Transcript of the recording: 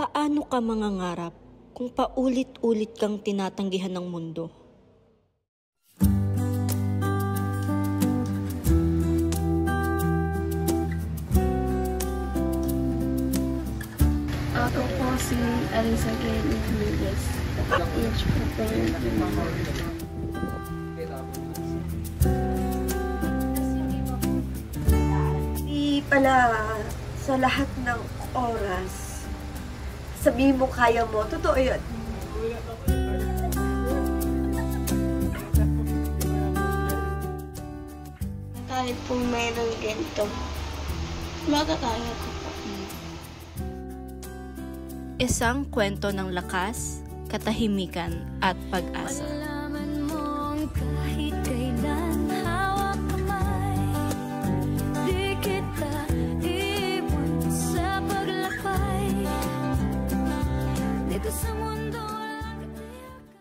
Paano ka mangangarap kung paulit-ulit kang tinatanggihan ng mundo? Ako po si Alisa Gail Iglesias. Age po po Di pala sa lahat ng oras, sabihin mo kaya mo, totoo yun. Kahit po mayroong ganito, makakaya ko po. Isang kwento ng lakas, katahimikan at pag-asa. Malaman mong kahit kailan hawak kamay, di kita iwan sa paglakbay. Dito sa